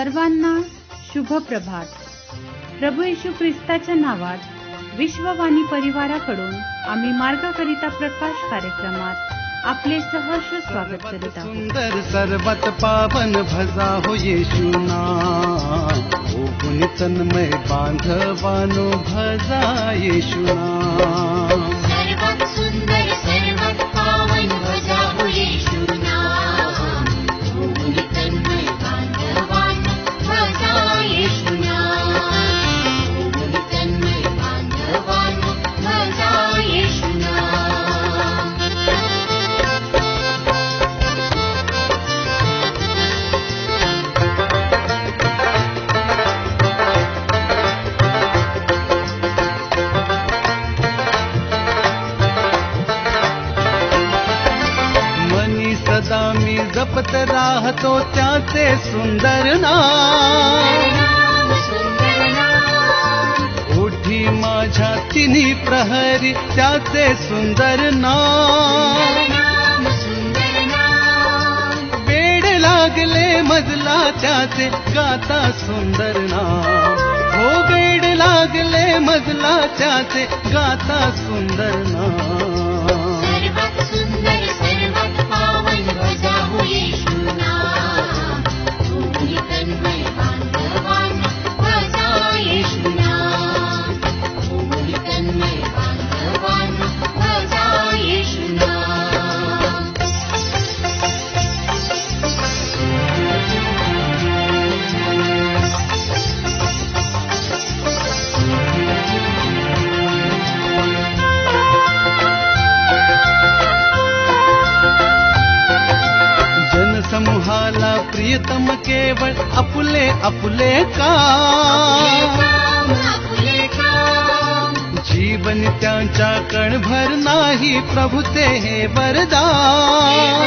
सर्वांना शुभ प्रभात. प्रभू येशू ख्रिस्ताच्या नावात विश्ववाणी परिवाराकडून आम्ही मार्गाकरिता प्रकाश कार्यक्रमात आपले सहर्ष स्वागत करीत आहोत. सुंदर सर्वत पावन भजा हो येशू नाम, ओ गुणी तन्मय बांधवानो भजा येशू नाम. सर्वात सुंदर सर्वात पावन भजा हो येशू नाम, ओ गुणी तन्मय बांधवानो भजा येशू नाम, ओ गुणी तन्मय बांधवानो भजा येशू नाम. सदा मी जपत राहतो त्याचे सुंदर नाम, ओठी माझ्या तिन्ही प्रहरी त्याचे सुंदर नाम. वेड लागले मजला त्याचे गाता सुंदर नाम, हो वेड लागले मजला त्याचे गाता सुंदर नाम. सर्वात सुंदर सर्वात पावन भजा हो येशू नाम, ओ गुणी तन्मय बांधवानो भजा येशू नाम, ओ गुणी तन्मय बांधवानो भजा येशू नाम. समूहाला प्रियतम केवळ आपुले आपुले काम, जीवन त्यांच्या कणभर नाही प्रभू ते हे वरदान.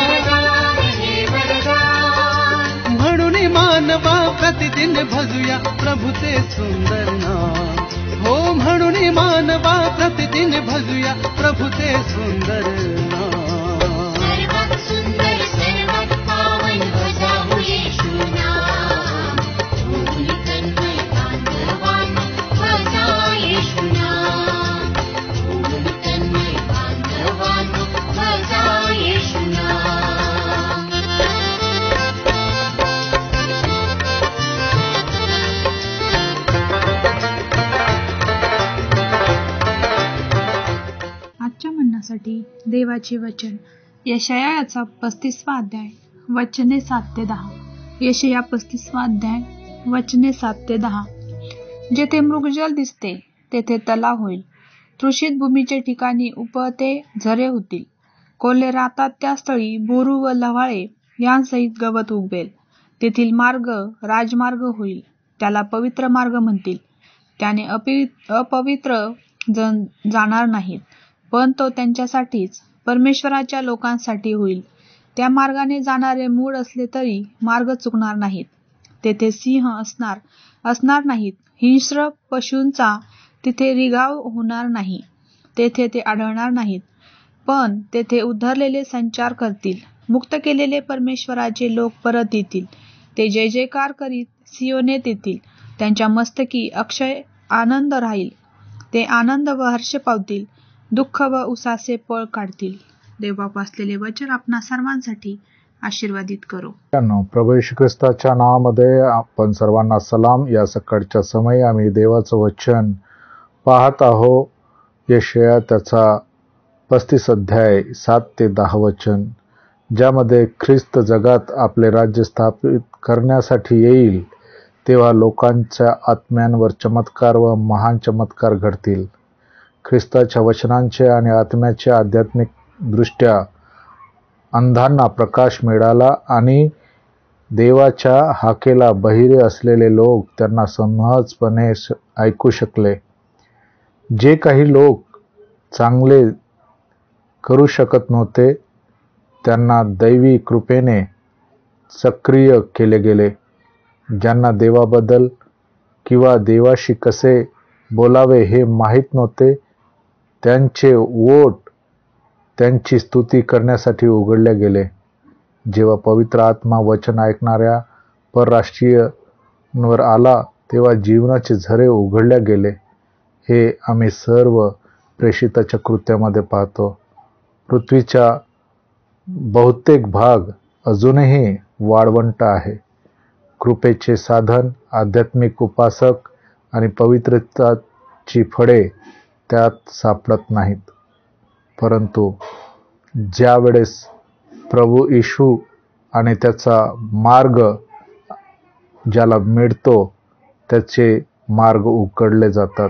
म्हणून मानवा प्रतिदिन भजूया प्रभू ते सुंदर नाम, हो म्हणून मानवा प्रतिदिन भजूया प्रभू ते सुंदर नाम. सर्वात सुंदर सर्वात पावन भजा हो येशू नाम, ओ गुणी तन्मय बांधवानो भजा येशू नाम, ओ गुणी तन्मय बांधवानो भजा येशू नाम. आजच्या म्हणण्यासाठी देवाचे वचन यशायाचा 35वा अध्याय वचने 7 ते 10. यशया 35वा अध्याय वचने 7 ते 10. जेथे मृगजल दिसते तेथे तलाव होईल, तृषित भूमीचे ठिकाणी उपळते झरे होतील. कोल्हे राहतात त्या स्थळी बोरू व लव्हाळे यांसहित गवत उगवेल. तेथील मार्ग राजमार्ग होईल, त्याला पवित्र मार्ग म्हणतील. त्याने अपवित्र जण जाणार नाहीत, पण तो त्यांच्यासाठीच परमेश्वराच्या लोकांसाठी होईल. त्या मार्गाने जाणारे मूळ असले तरी मार्ग चुकणार नाहीत. तेथे सिंह असणार नाहीत, हिंस्र पशूंचा तिथे रिगाव होणार नाही. तेथे ते आढळणार नाहीत, पण तेथे उद्धरलेले संचार करतील. मुक्त केलेले परमेश्वराचे लोक परत येतील. ते जय जयकार करीत सियोनेत येतील. त्यांच्या मस्तकी अक्षय आनंद राहील. ते आनंद व हर्ष पावतील, दुःख व उसासे पळ काढतील. देवबाप वाचलेले वचन आपणा सर्वांसाठी आशीर्वादित करो. प्रभू येशू ख्रिस्ताच्या नावामध्ये आपण सर्वांना सलाम. या सकाळच्या समयी आम्ही देवाचं वचन पाहत आहो. यशया त्याचा 35 अध्याय 7 ते 10 वचन, ज्यामध्ये ख्रिस्त जगात आपले राज्य स्थापित करण्यासाठी येईल, तेव्हा लोकांच्या आत्म्यांवर चमत्कार व महान चमत्कार घडतील. ख्रिस्ताच्या वचनांचे आणि आत्म्याच्या आध्यात्मिक दृष्ट्या अंधांना प्रकाश मिळाला आणि देवाच्या हाकेला बहिरे असलेले लोक त्यांना सहजपणे ऐकू शकले. जे काही लोक चांगले करू शकत नव्हते त्यांना दैवी कृपेने सक्रिय केले गेले. ज्यांना देवाबद्दल किंवा देवाशी कसे बोलावे हे माहीत नव्हते, त्यांचे ओठ त्यांची स्तुती करण्यासाठी उघडले गेले. जेव्हा पवित्र आत्मा वचन ऐकणाऱ्या परराष्ट्रीय वर आला तेव्हा जीवनाचे झरे उघडल्या गेले, हे आम्ही सर्व प्रेषिताच्या कृत्यामध्ये पाहतो. पृथ्वीचा बहुतेक भाग अजूनही वाळवंट आहे. कृपेचे साधन, आध्यात्मिक उपासक आणि पवित्रताची फळे त्यात सापडत नाहीत. परंतु ज्या वेळेस प्रभू येशू आणि त्याचा मार्ग ज्याला मिळतो त्याचे मार्ग उघडले जातात.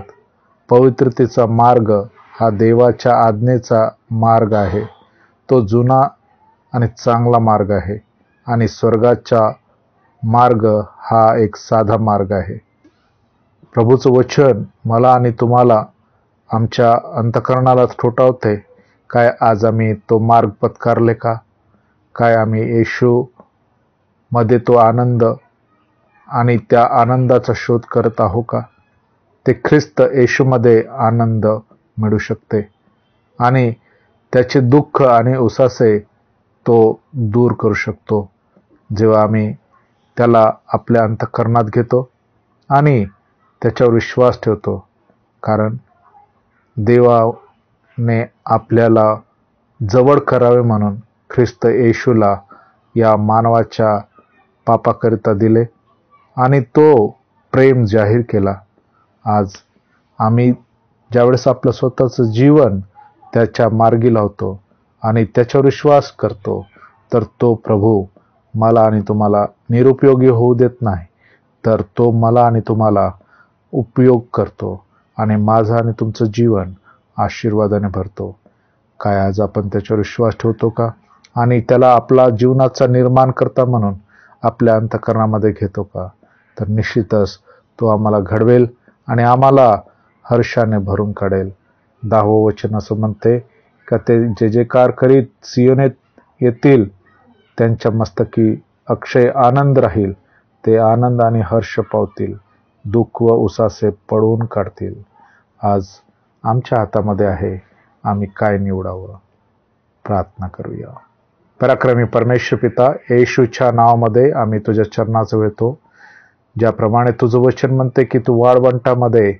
पवित्रतेचा मार्ग हा देवाच्या आज्ञेचा मार्ग आहे. तो जुना आणि चांगला मार्ग आहे आणि स्वर्गाचा मार्ग हा एक साधा मार्ग आहे. प्रभूचं वचन मला आणि तुम्हाला आमच्या अंतःकरणाला ठोठावते. काय आज आम्ही तो मार्ग पत्करले का? काय आम्ही येशू मध्ये तो आनंद आणि त्या आनंदाचा शोध करत आहो का? ते ख्रिस्त येशूमध्ये आनंद मिळू शकते आणि त्याचे दुःख आणि उसासे तो दूर करू शकतो जेव्हा आम्ही त्याला आपल्या अंतःकरणात घेतो आणि त्याच्यावर विश्वास ठेवतो. कारण देवाने आपल्याला जवळ करावे म्हणून ख्रिस्त येशूला या मानवाच्या पापाकरिता दिले आणि तो प्रेम जाहीर केला. आज आम्ही ज्यावेळेस आपलं स्वतःचं जीवन त्याच्या मार्गी लावतो आणि त्याच्यावर विश्वास करतो, तर तो प्रभू मला आणि तुम्हाला निरुपयोगी होऊ देत नाही, तर तो मला आणि तुम्हाला उपयोग करतो आणि माझं आणि तुमचं जीवन आशीर्वादाने भरतो. काय आज आपण त्याच्यावर विश्वास ठेवतो का? आणि त्याला आपला जीवनाचा निर्माण करता म्हणून आपल्या अंतःकरणामध्ये घेतो का? तर निश्चितच तो आम्हाला घडवेल आणि आम्हाला हर्षाने भरून काढेल. 10वं वचन असं म्हणते का ते जे जेकार करीत सियोनेत येतील त्यांच्या मस्तकी अक्षय आनंद राहील. ते आनंद आणि हर्ष पावतील, दुःख व उसासे पळवून काढतील. आज आमच्या हातामध्ये आहे आम्ही काय निवडावं. प्रार्थना करूया. पराक्रमी परमेश्वर पिता, येशूच्या नावामध्ये आम्ही तुझ्या चरणाचं वेळतो. ज्याप्रमाणे तुझं वचन म्हणते की तू वाळवंटामध्ये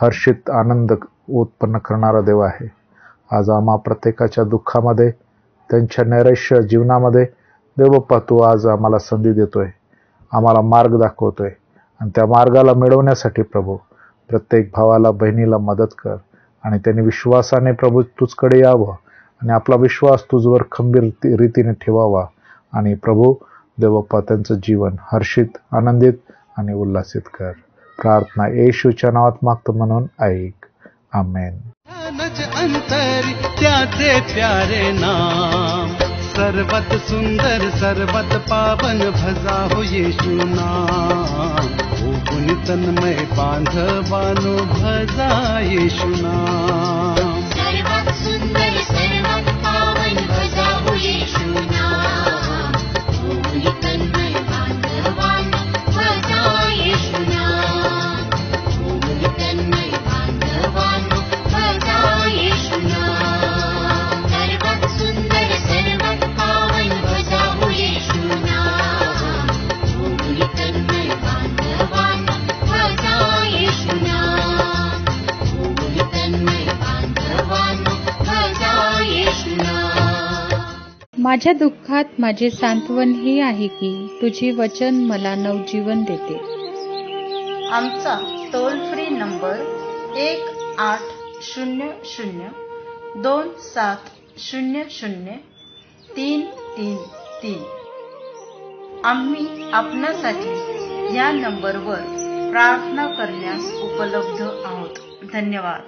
हर्षित आनंद उत्पन्न करणारा देव आहे. आज आम्हा प्रत्येकाच्या दुःखामध्ये, त्यांच्या नैराश्य जीवनामध्ये देवबाप्पा तू आज आम्हाला संधी देतोय, आम्हाला मार्ग दाखवतोय आणि त्या मार्गाला मिळवण्यासाठी प्रभू प्रत्येक भावाला बहिणीला मदत कर आणि त्यांनी विश्वासाने प्रभू तुझकडे यावं आणि आपला विश्वास तुझवर खंबीर रीतीने ठेवावा आणि प्रभू देवबाप्पा त्यांचं जीवन हर्षित, आनंदित आणि उल्हासित कर. प्रार्थना येशूच्या नावात मागतो म्हणून ऐक. आमेन. नज अंतरी त्याचे प्यारे नाम, सर्वत सुंदर सर्वत पावन भजा हो येशू नाम. ओ गुण तन्मय बांधवानो भजा येशू नाम. सर्वात सुंदर सर्वात पावन भजा हो येशू नाम. ओ तन्मय बांधवानो भजा येशू नाम. ओ तन्मय बांधवानो भजा येशू नाम. सर्वात सुंदर सर्वात पावन भजा हो येशू नाम. ओ तन्मय बांधवानो भजा येशू नाम. ओ तन्मय बांधवानो भजा येशू नाम. माझ्या दुःखात माझे सांत्वन हे आहे की तुझे वचन मला नवजीवन देते. आमचा टोल फ्री नंबर 1-800-2700-333. आम्ही आपणासाठी या नंबरवर प्रार्थना करण्यास उपलब्ध आहोत. धन्यवाद.